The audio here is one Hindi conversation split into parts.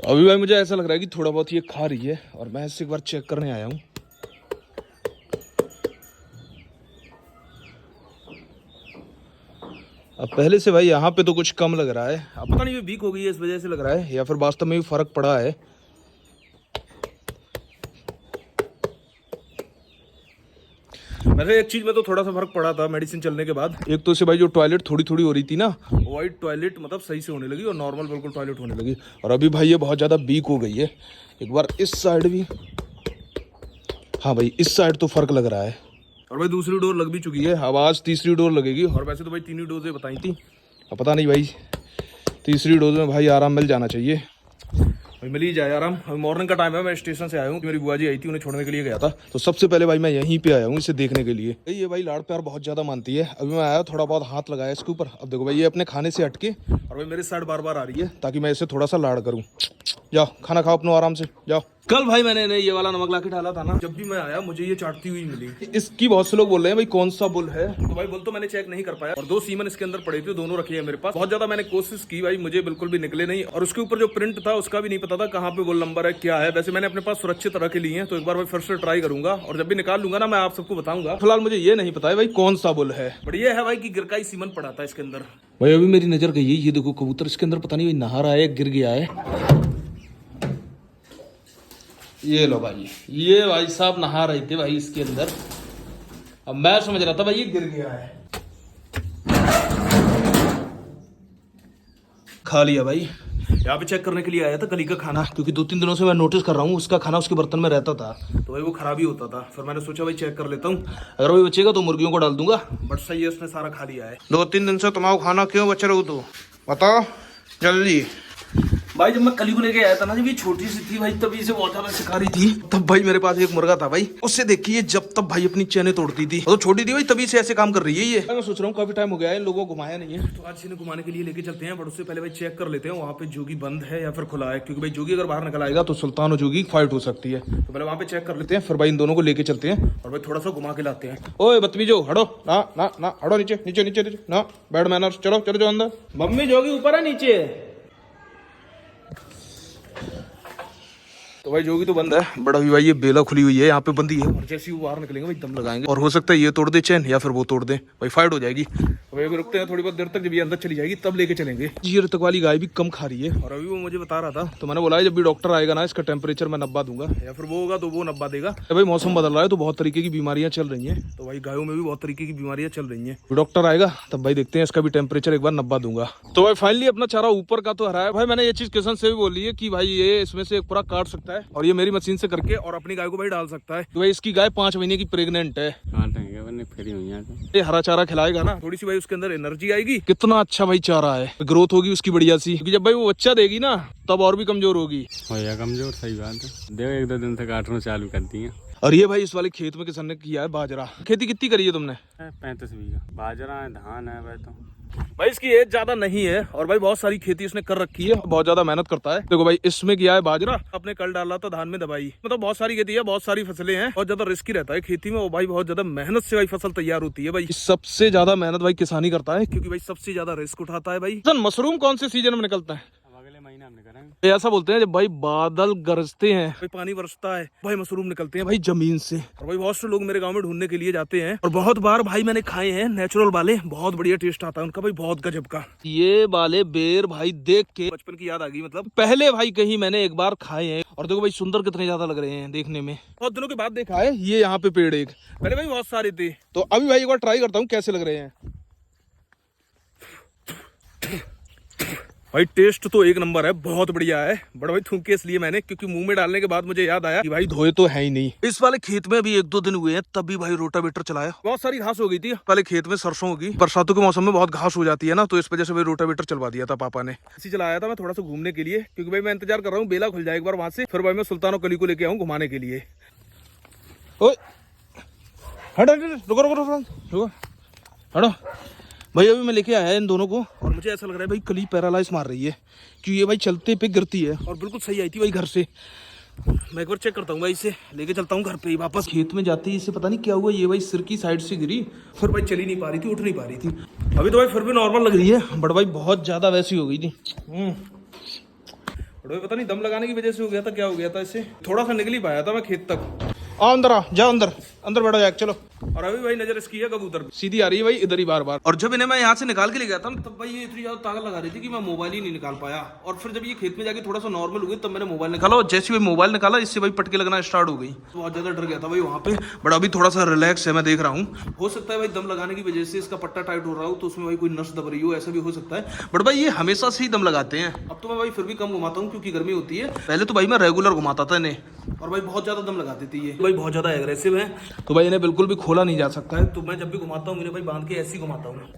अभी भाई मुझे ऐसा लग रहा है कि थोड़ा बहुत ये खा रही है और मैं इससे एक बार चेक करने आया हूँ। अब पहले से भाई यहाँ पे तो कुछ कम लग रहा है। अब पता नहीं ये वीक हो गई है इस वजह से लग रहा है या फिर वास्तव में भी फर्क पड़ा है। वैसे एक चीज में तो थोड़ा सा फर्क पड़ा था मेडिसिन चलने के बाद। एक तो इसे भाई जो टॉयलेट थोड़ी थोड़ी हो रही थी ना, वाइट टॉयलेट मतलब सही से होने लगी और नॉर्मल बिल्कुल टॉयलेट होने लगी। और अभी भाई ये बहुत ज़्यादा वीक हो गई है। एक बार इस साइड भी, हाँ भाई इस साइड तो फर्क लग रहा है। और भाई दूसरी डोज लग भी चुकी है, अब आज तीसरी डोज लगेगी। और वैसे तो भाई 3 ही डोजें बताई थी, अब पता नहीं भाई तीसरी डोज में भाई आराम मिल जाना चाहिए। भाई मिल ही जाए आराम। अभी मॉर्निंग का टाइम है, मैं स्टेशन से आया हूँ, मेरी बुआ जी आई थी, उन्हें छोड़ने के लिए गया था। तो सबसे पहले भाई मैं यहीं पे आया हूँ इसे देखने के लिए। ये भाई लाड़ प्यार बहुत ज्यादा मानती है। अभी मैं आया, थोड़ा बहुत हाथ लगाया इसके ऊपर। अब देखो भाई ये अपने खाने से हटके और भाई मेरे साइड बार बार आ रही है ताकि मैं इसे थोड़ा सा लाड़ करूँ। जाओ खाना खाओ अपना आराम से, जाओ। कल भाई मैंने ये वाला नमक लाके डाला था ना, जब भी मैं आया मुझे ये चाटती हुई मिली। इसकी बहुत से लोग बोल रहे हैं भाई कौन सा बुल है, तो भाई बुल तो मैंने चेक नहीं कर पाया। और 2 सीमन इसके अंदर पड़े थे, दोनों रखे हैं मेरे पास। बहुत ज्यादा मैंने कोशिश की भाई, मुझे बिल्कुल भी निकले नहीं। और उसके ऊपर जो प्रिंट था उसका भी नहीं पता था कहाँ पे बुल नंबर है क्या है। वैसे मैंने अपने पास सुरक्षित रख लिए हैं, तो एक बार भाई फिर से ट्राई करूंगा और जब भी निकाल लूंगा ना मैं आप सबको बताऊंगा। फिलहाल मुझे ये नहीं पता है भाई कौन सा बुल है, बट ये है भाई की गिरकाई सीमन पड़ा था इसके अंदर। भाई अभी मेरी नजर गई है, ये देखो कबूतर इसके अंदर पता नहीं नहा रहा है, गिर गया है। ये लो भाई, ये भाई साहब नहा रहे थे भाई इसके अंदर। अब मैं समझ रहा था भाई ये गिर गया है। खा लिया भाई। यहाँ पे चेक करने के लिए आया था कली का खाना, क्योंकि 2-3 दिनों से मैं नोटिस कर रहा हूँ उसका खाना उसके बर्तन में रहता था, तो भाई वो खराब ही होता था। फिर मैंने सोचा भाई चेक कर लेता हूँ, अगर वही बचेगा तो मुर्गियों को डाल दूंगा। बट सही है, उसने सारा खा लिया है। 2-3 दिन से तुम्हारा खाना क्यों बच रहा हो तो बताओ जल्दी। भाई जब मैं कली को लेके आया था ना, जब ये छोटी सी थी भाई तभी इसे बहुत ज्यादा सिखा रही थी। तब भाई मेरे पास एक मुर्गा था भाई, उससे देखिए जब तब भाई अपनी चैनें तोड़ती थी। तो छोटी थी भाई तभी से ऐसे काम कर रही है ये। मैं सोच रहा हूँ काफी टाइम हो गया है लोगों को घुमाया नहीं है, तो आज इन्हें घुमाने के लिए लेके चलते हैं। बट उससे पहले भाई चेक कर लेते हैं वहाँ पे जोगी बंद है या फिर खुला है, क्योंकि भाई जोगी अगर बाहर निकल आएगा तो सुल्तान और जोगी फाइट हो सकती है। तो पहले वहाँ पे चेक कर लेते हैं, फिर भाई इन दोनों को लेके चलते हैं और भाई थोड़ा सा घुमा के लाते हैं। ओए बदतमीजो हटो ना ना ना, हटो नीचे नीचे नीचे नीचे ना, बैड मैनर्स। चलो चलो जो अंदर। मम्मी जोगी ऊपर है नीचे। तो भाई जोगी तो बंद है, बड़ा भाई ये बेला खुली हुई है, यहाँ पे बंदी है। और जैसे ही वो बाहर निकलेंगे भाई दम लगाएंगे, और हो सकता है ये तोड़ दे चैन या फिर वो तोड़ दे, भाई फाइट हो जाएगी। तो भाई अभी रुकते हैं थोड़ी बहुत देर तक, जब ये अंदर चली जाएगी तब लेके चलेंगे। ये रतक वाली गाय भी कम खा रही है और अभी वो मुझे बता रहा था, तो मैंने बोला जब भी डॉक्टर आएगा ना इसका टेम्परेचर मैं 90 दूंगा, या फिर वो होगा तो वो 90 देगा। भाई मौसम बदल रहा है तो बहुत तरीके की बीमारियां चल रही है, तो भाई गायों में भी बहुत तरीके की बीमारियां चल रही है। डॉक्टर आएगा तब भाई देखते हैं, इसका भी टेम्परेचर एक बार 90 दूंगा। तो भाई फाइनली अपना चारा ऊपर का तो हरा है। भाई मैंने ये चीज किसान से भी बोली है कि भाई ये इसमें से एक पूरा काट सकता है और ये मेरी मशीन से करके और अपनी गाय को भाई डाल सकता है। तो भाई इसकी गाय 5 महीने की प्रेग्नेंट है। ये हरा चारा खिलाएगा ना, थोड़ी सी भाई उसके अंदर एनर्जी आएगी। कितना अच्छा भाई चारा है, ग्रोथ होगी उसकी बढ़िया सी, क्योंकि जब भाई वो बच्चा देगी ना तब और भी कमजोर होगी। कमजोर सही बात है, देखो 1-2 दिन से काटना चालू कर दी है। और ये भाई इस वाले खेत में किसान ने किया है बाजरा। खेती कितनी करी है तुमने? 35 बीघा बाजरा है, धान है। भाई तो भाई इसकी एज ज्यादा नहीं है और भाई बहुत सारी खेती उसने कर रखी है, बहुत ज्यादा मेहनत करता है। देखो भाई इसमें किया है बाजरा, अपने कल डाला था धान में दवाई। मतलब बहुत सारी खेती है, बहुत सारी फसलें हैं, बहुत ज्यादा रिस्की रहता है खेती में। और भाई बहुत ज्यादा मेहनत से भाई फसल तैयार होती है। भाई सबसे ज्यादा मेहनत भाई किसानी करता है, क्योंकि भाई सबसे ज्यादा रिस्क उठाता है। भाई मशरूम कौन से सीजन में निकलता है? महीना में करेंगे। ऐसा बोलते हैं जब भाई बादल गरजते हैं, भाई पानी बरसता है, भाई मशरूम निकलते हैं भाई जमीन से। और भाई बहुत से लोग मेरे गांव में ढूंढने के लिए जाते हैं और बहुत बार भाई मैंने खाए हैं नेचुरल वाले, बहुत बढ़िया टेस्ट आता है उनका भाई, बहुत गजब का। ये वाले बेर भाई देख के बचपन की याद आ गई। मतलब पहले भाई कहीं मैंने एक बार खाए हैं और देखो भाई सुंदर कितने ज्यादा लग रहे हैं देखने में। बहुत दिनों के बाद देखा है ये यहाँ पे पेड़ एक, पहले भाई बहुत सारे थे। तो अभी भाई एक बार ट्राई करता हूँ कैसे लग रहे हैं। भाई टेस्ट तो एक नंबर है, बहुत बढ़िया है। बड़ा भाई थूके इसलिए मैंने, क्योंकि मुंह में डालने के बाद मुझे याद आया कि भाई धोए तो है ही नहीं। इस वाले खेत में अभी 1-2 दिन हुए हैं, तभी भाई रोटावेटर चलाया। बहुत सारी घास हो गई थी पहले खेत में, सरसों होगी, बरसातों के मौसम में बहुत घास हो जाती है ना, तो इस वजह से भाई रोटावेटर चलवा दिया था पापा ने। इसी चलाया था मैं थोड़ा सा घूमने के लिए, क्योंकि भाई मैं इंतजार कर रहा हूँ बेला खुल जाए एक बार वहां से, फिर भाई मैं सुल्तान और कली को लेके आऊँ घुमाने के लिए। हटो भाई, अभी मैं लेके आया इन दोनों को और मुझे ऐसा लग रहा है भाई कली पैरालाइज मार रही है, क्योंकि ये भाई चलते पे गिरती है और बिल्कुल सही आई थी भाई घर से। मैं एक बार चेक करता हूँ भाई, इसे लेके चलता हूँ घर पे ही वापस। खेत में जाते ही इसे पता नहीं क्या हुआ, ये भाई सिर की साइड से गिरी, फिर भाई चली नहीं पा रही थी, उठ नहीं पा रही थी। अभी तो भाई फिर भी नॉर्मल लग रही है, बट भाई बहुत ज्यादा वैसी हो गई थी। बड़े पता नहीं दम लगाने की वजह से हो गया था, क्या हो गया था इससे, थोड़ा सा निकल ही पाया था मैं खेत तक। आओ अंदर, आ जाओ अंदर, अंदर बैठो जाए, चलो। और अभी भाई नजर इसकी है कबूतर सीधी आ रही है भाई इधर ही बार बार। और जब इन्हें मैं यहाँ से निकाल के ले गया था तब भाई ये इतनी ज्यादा ताकत लगा रही थी कि मैं मोबाइल ही नहीं निकाल पाया। और फिर जब ये खेत में जाके थोड़ा सा नॉर्मल हुई तब मैंने मोबाइल निकाला, और जैसे भाई मोबाइल निकाला इससे भाई पटके लगना स्टार्ट हो गई। बहुत ज्यादा डर गया था भाई वहाँ पे, बट अभी थोड़ा सा रिलैक्स है, मैं देख रहा हूँ। हो सकता है भाई दम लगाने की वजह से इसका पट्टा टाइट हो रहा हो तो उसमें भाई कोई नस दब रही हो, ऐसा भी हो सकता है। बट भाई ये हमेशा से ही दम लगाते हैं। अब तो मैं भाई फिर भी कम घुमाता हूँ क्योंकि गर्मी होती है। पहले तो भाई मैं रेगुलर घुमाता था इन्हें, और भाई बहुत ज्यादा दम लगाते थे ये, भाई बहुत ज्यादा एग्रेसिव है, तो भाई इन्हें बिल्कुल भी खोला नहीं जा सकता है। तो मैं जब भी घुमाता हूँ इन्हें भाई बांध के ऐसे ही घुमाता हूँ।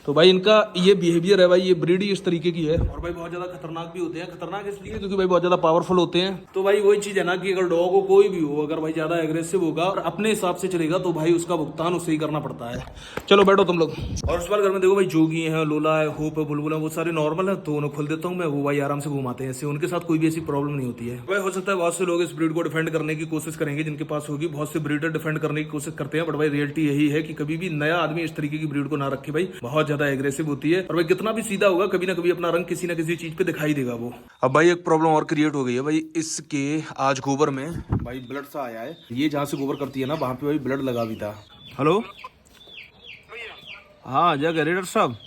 तो भाई इनका ये बिहेवियर है भाई, ये ब्रीड ही इस तरीके की है। और भाई बहुत ज्यादा खतरनाक भी होते हैं, खतरनाक इसलिए क्योंकि भाई बहुत ज्यादा पावरफुल होते हैं। तो भाई वही चीज है ना कि अगर डॉग हो कोई भी हो, अगर भाई ज्यादा एग्रेसिव होगा और अपने हिसाब से चलेगा तो भाई उसका भुगतान उसे ही करना पड़ता है। चलो बैठो तुम लोग। और इस बार घर में देखो भाई जोगी है, लोला है, होप है, बुलबुल है, वो सारे नॉर्मल है, तो उन्हें खोल देता हूँ मैं, वो भाई आराम से घुमाते हैं, उनके साथ कोई भी ऐसी प्रॉब्लम नहीं होती है। भाई हो सकता है बहुत से लोग इस ब्रीड को डिफेंड करने की कोशिश करेंगे जिनके पास होगी, बहुत से ब्रीडर डिफेंड करने की कोशिश करते हैं, बट भाई रियलिटी यही है कि कभी भी नया आदमी इस तरीके की ब्रीड को ना रखे भाई, बहुत ज्यादा एग्रेसिव होती है। और भाई कितना भी सीधा होगा कभी ना कभी अपना रंग किसी ना किसी चीज पे दिखाई देगा वो। अब भाई एक प्रॉब्लम और क्रिएट हो गई है भाई, इसके आज गोबर में भाई ब्लड सा आया है। ये जहाँ से गोबर करती है ना वहां पे भाई ब्लड लगा भी था। हेलो, हाँ क्या कह रहे डॉक्टर साहब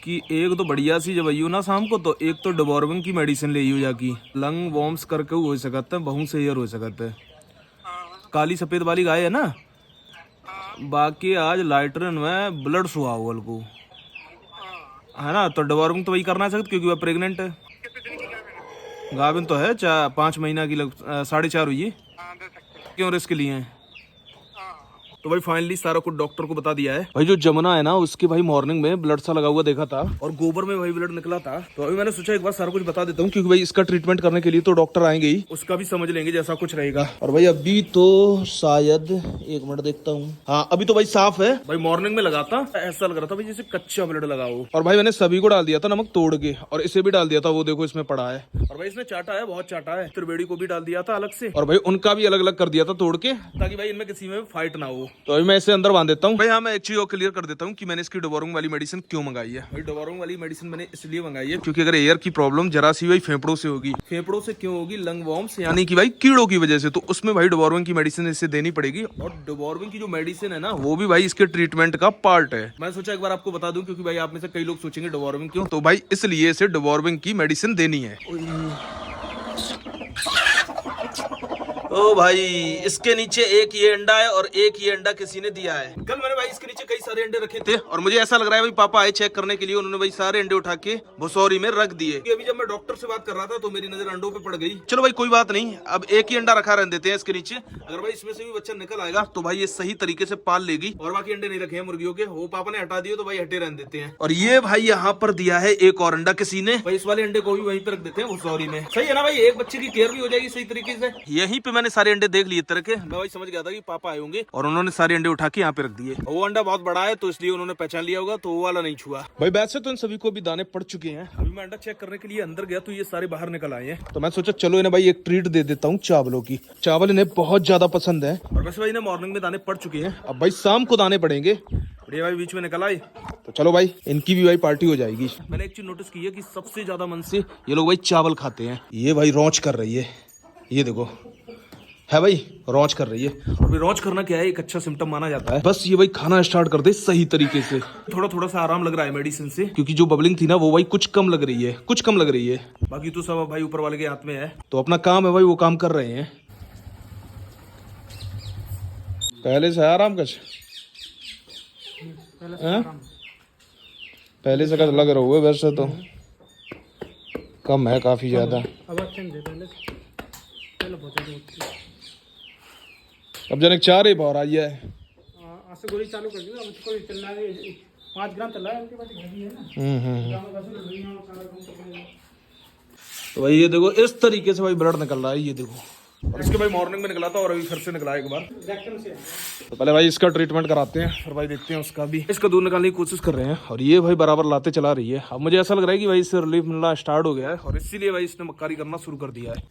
कि एक तो बढ़िया सी जब आइयो ना शाम को, तो एक तो डिवॉर्मिंग की मेडिसिन ले जाकी, लंग वॉर्म्स करके हो सकता है, बहु से ईयर हो सकता है। काली सफेद वाली गाय है ना, बाकी आज लाइटरन में ब्लड सुहा हुआ को है ना, तो डिवॉर्मिंग तो वही करना चाहिए क्योंकि वह प्रेग्नेंट है। गाभिन तो है 5 महीना की, 4.5 हुई है। क्यों रिस्क लिए हैं? तो भाई फाइनली सारा कुछ डॉक्टर को बता दिया है। भाई जो जमुना है ना उसके भाई मॉर्निंग में ब्लड सा लगा हुआ देखा था और गोबर में भाई ब्लड निकला था, तो अभी मैंने सोचा एक बार सारा कुछ बता देता हूँ क्योंकि भाई इसका ट्रीटमेंट करने के लिए तो डॉक्टर आएंगे ही, उसका भी समझ लेंगे जैसा कुछ रहेगा। और भाई अभी तो शायद 1 मिनट देखता हूँ, हाँ अभी तो भाई साफ है। भाई मॉर्निंग में लगा था ऐसा लग रहा था भाई जैसे कच्चा ब्लड लगा हो, और भाई मैंने सभी को डाल दिया था नमक तोड़ के, और इसे भी डाल दिया था, वो देखो इसमें पड़ा है। और भाई इसने चाटा है, बहुत चाटा है। त्रिवेणी को भी डाल दिया था अलग से, और भाई उनका भी अलग अलग कर दिया था तोड़ के, ताकि भाई इनमें किसी में फाइट ना हो। तो अभी मैं इसे अंदर बांध देता हूँ। भाई हाँ मैं एक चीज और क्लियर कर देता हूँ कि मैंने इसकी डिवॉर्मिंग वाली मेडिसिन क्यों मंगाई है। भाई डिवॉर्मिंग वाली मेडिसिन मैंने इसलिए मंगाई है क्योंकि अगर एयर की प्रॉब्लम जरा सी भाई फेफड़ों से होगी, फेफड़ों से क्यों होगी, लंग वॉर्म्स यानी कि भाई कीड़ों की वजह से, तो उसमें भाई डिवॉर्मिंग की मेडिसिन इससे देनी पड़ेगी। और डिवॉर्मिंग की जो मेडिसिन है ना वो भी भाई इसके ट्रीटमेंट का पार्ट है। मैं सोचा एक बार आपको बता दूं क्योंकि भाई आप में से कई लोग सोचेंगे डिवॉर्मिंग क्यों, तो भाई इसलिए इसे डिवॉर्मिंग की मेडिसिन देनी है। ओ भाई इसके नीचे एक ये अंडा है और एक ये अंडा किसी ने दिया है। कल मैंने भाई इसके नीचे कई सारे अंडे रखे थे और मुझे ऐसा लग रहा है भाई पापा आए चेक करने के लिए, उन्होंने भाई सारे अंडे उठा के भुसौरी में रख दिए। अभी जब मैं डॉक्टर से बात कर रहा था तो मेरी नजर अंडों पे पड़ गई। चलो भाई कोई बात नहीं, अब एक ही अंडा रखा रहने देते हैं इसके नीचे। अगर भाई इसमें से भी बच्चा निकल आएगा तो भाई ये सही तरीके से पाल लेगी। और बाकी अंडे नहीं रखे हैं मुर्गियों के, वो पापा ने हटा दिए तो भाई हटे रहने देते हैं। और ये भाई यहाँ पर दिया है एक और अंडा किसी ने, भाई इस वाले अंडे को भी वहीं पे रख देते हैं भुसौरी में। सही है ना भाई, एक बच्चे की केयर भी हो जाएगी सही तरीके से। यहीं पे मैंने सारे अंडे देख लिए तरह के, मैं भाई समझ गया था कि पापा आए होंगे और उन्होंने सारे अंडे उठा के यहाँ पे रख दिए। वो अंडा बहुत बड़ा है तो इसलिए उन्होंने पहचान लिया होगा, तो वो वाला नहीं छुआ। भाई वैसे तो इन सभी को भी दाने पड़ चुके हैं। अभी मैं अंडा चेक करने के लिए अंदर गया तो ये सारे बाहर निकल आए हैं, तो मैं सोचा चलो इन्हें भाई एक ट्रीट दे देता हूँ चावलों की। चावल इन्हें बहुत ज्यादा पसंद है और वैसे भाई इन्हें मॉर्निंग में दाने पड़ चुके हैं, अब भाई शाम को दाने पड़ेंगे। बढ़िया भाई बीच में निकल आए तो चलो भाई इनकी भी भाई पार्टी हो जाएगी। मैंने एक चीज नोटिस की है कि सबसे ज्यादा मन से ये लोग भाई चावल खाते हैं। ये भाई रौंच कर रही है, ये देखो है भाई रौंच कर रही है। और भाई रौंच करना क्या है, एक अच्छा सिम्टम माना जाता है। बस ये भाई खाना स्टार्ट कर दे सही तरीके से। थोड़ा थोड़ा सा आराम लग रहा है मेडिसिन से, क्योंकि जो बबलिंग थी ना वो भाई कुछ कम लग रही है, कुछ कम लग रही है। बाकी तो सब भाई ऊपर वाले के हाथ में है, तो अपना काम है भाई वो काम कर रहे हैं। पहले से आराम कच पहले से लग रहा हुआ, वैसे तो कम है काफी ज्यादा। अब जन 4 ही भाव आई है। गोली चालू कर दी, अब कोई चलना है 5 ग्राम चल रहा है उनके पास घड़ी है ना। तो भाई ये देखो इस तरीके से भाई ब्लड निकल रहा है, ये देखो। और इसके भाई मॉर्निंग में निकला था और अभी फिर से निकला एक बार। तो पहले भाई इसका ट्रीटमेंट कराते हैं फिर भाई देखते हैं उसका भी। इसका दूध निकालने की कोशिश कर रहे हैं और ये भाई बराबर लाते चला रही है। अब मुझे ऐसा लग रहा है कि भाई इससे रिलीफ मिलना स्टार्ट हो गया है और इसीलिए भाई इसने मक्कारी करना शुरू कर दिया है।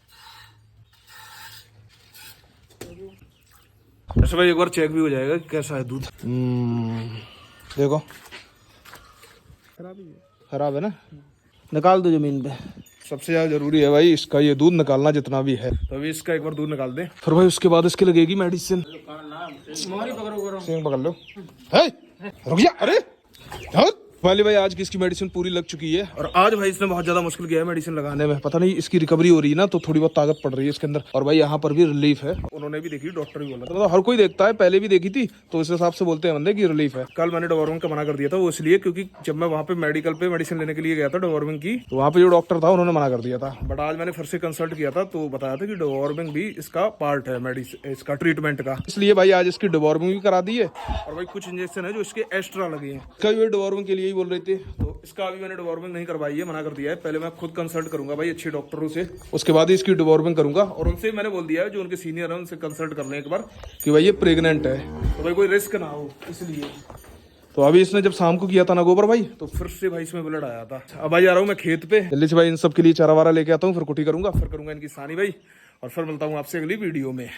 ऐसे भाई एक बार चेक भी हो जाएगा कि कैसा है दूध। देखो खराब है ना, निकाल दो जमीन पे। सबसे ज्यादा जरूरी है भाई इसका ये दूध निकालना जितना भी है, तो अभी इसका एक बार दूध निकाल दें, फिर भाई उसके बाद इसके लगेगी मेडिसिन। मोहरी पकड़ो सिंह पकड़ लो। है रुक जा, अरे हाँ। वाली भाई आज की इसकी मेडिसिन पूरी लग चुकी है, और आज भाई इसने बहुत ज्यादा मुश्किल किया है मेडिसिन लगाने में। पता नहीं इसकी रिकवरी हो रही है ना, तो थोड़ी बहुत ताकत पड़ रही है इसके अंदर, और भाई यहाँ पर भी रिलीफ है। उन्होंने भी देखी, डॉक्टर भी बोला था, मतलब हर कोई देखता है, पहले भी देखी थी, तो इस हिसाब से बोलते हैं बंदे की रिलीफ है। कल मैंने डोवर्मिंग का मना कर दिया था, वो इसलिए क्योंकि जब मैं वहाँ पे मेडिकल पे मेडिसिन लेने के लिए गया था डोवर्मिंग की, तो वहाँ पे जो डॉक्टर था उन्होंने मना कर दिया था। बट आज मैंने फिर से कंसल्ट किया था, तो बताया था कि डोवर्मिंग भी इसका पार्ट है मेडिसिन, इसका ट्रीटमेंट का, इसलिए भाई आज इसकी डोवर्मिंग भी करा दी है। और भाई कुछ इंजेक्शन है जो इसके एक्स्ट्रा लगे हैं, कई डोवर्मिंग के लिए ही बोल रहे थे, तो इसका अभी मैंने डिवॉर्मिंग नहीं करवाई है, मना कर दिया है। पहले मैं खुद कंसल्ट करूंगा भाई अच्छे डॉक्टरों से, उसके बाद ही इसकी डिवॉर्मिंग करूंगा। और उनसे मैंने बोल दिया है, जो उनके सीनियर है उनसे कंसल्ट कर लें एक बार कि भाई ये प्रेग्नेंट है, तो भाई कोई रिस्क ना हो इसलिए। तो अभी इसने जब शाम को किया था ना गोबर भाई, तो फिर से भाई इसमें ब्लड आया था। अब भाई आ रहा हूँ मैं खेत पे, जल्दी से भाई इन सब के लिए चारा वारा लेके आता हूँ, फिर कुटी करूंगा, फिर करूंगा इनकी सानी भाई, और फिर मिलता हूँ आपसे अगली वीडियो में।